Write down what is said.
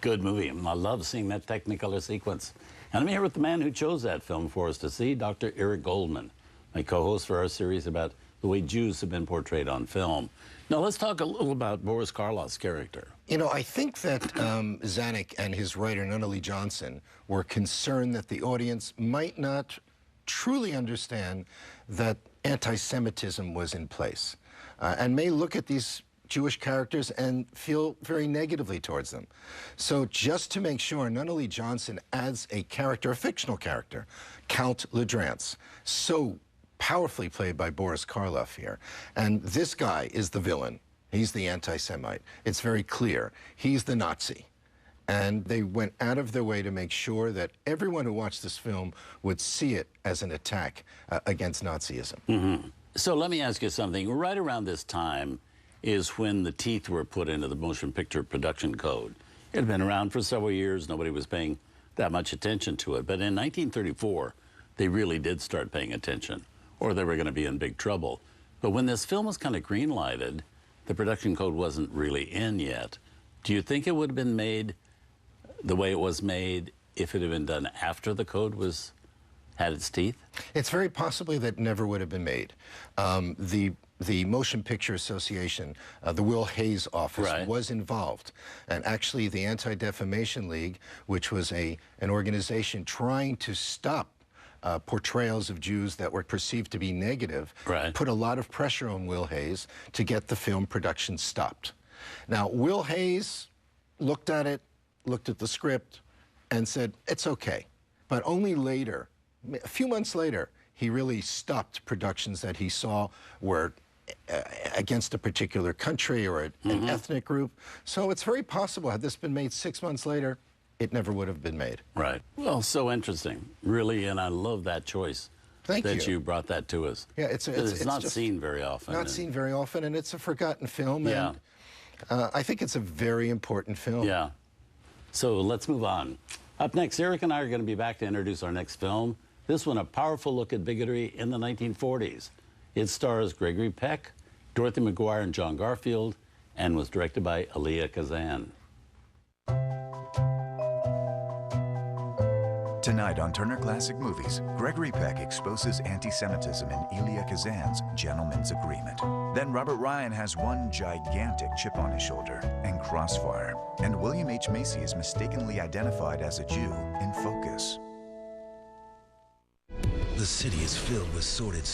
Good movie. I love seeing that Technicolor sequence. And I'm here with the man who chose that film for us to see, Dr. Eric Goldman, my co-host for our series about the way Jews have been portrayed on film. Now, let's talk a little about Boris Karloff's character. You know, I think that Zanuck and his writer, Nunnally Johnson, were concerned that the audience might not truly understand that anti-Semitism was in place and may look at these Jewish characters and feel very negatively towards them. So just to make sure, Nunnally Johnson adds a character, a fictional character, Count Ledrance, so powerfully played by Boris Karloff here. And this guy is the villain. He's the anti-Semite. It's very clear. He's the Nazi. And they went out of their way to make sure that everyone who watched this film would see it as an attack against Nazism. Mm-hmm. So let me ask you something. Right around this time is when the teeth were put into the motion picture production code. It had been around for several years. Nobody was paying that much attention to it. But in 1934, they really did start paying attention, or they were going to be in big trouble. But when this film was kind of green-lighted, the production code wasn't really in yet. Do you think it would have been made the way it was made if it had been done after the code had its teeth? It's very possibly that it never would have been made. The Motion Picture Association, the Will Hayes office, was involved. And actually the Anti-Defamation League, which was an organization trying to stop portrayals of Jews that were perceived to be negative, put a lot of pressure on Will Hayes to get the film production stopped. Now, Will Hayes looked at it, looked at the script, and said, it's okay. But only later, a few months later, he really stopped productions that he saw were against a particular country or an ethnic group. So it's very possible, had this been made 6 months later, it never would have been made. Right. Well, so interesting, really, and I love that choice. Thank you. That you brought that to us. Yeah, it's not seen very often. Not seen very often, and it's a forgotten film. Yeah. And, I think it's a very important film. Yeah. So let's move on. Up next, Eric and I are going to be back to introduce our next film. This one, a powerful look at bigotry in the 1940s. It stars Gregory Peck, Dorothy McGuire, and John Garfield, and was directed by Elia Kazan. Tonight on Turner Classic Movies, Gregory Peck exposes anti-Semitism in Elia Kazan's Gentleman's Agreement. Then Robert Ryan has one gigantic chip on his shoulder and Crossfire. And William H. Macy is mistakenly identified as a Jew in Focus. The city is filled with sordid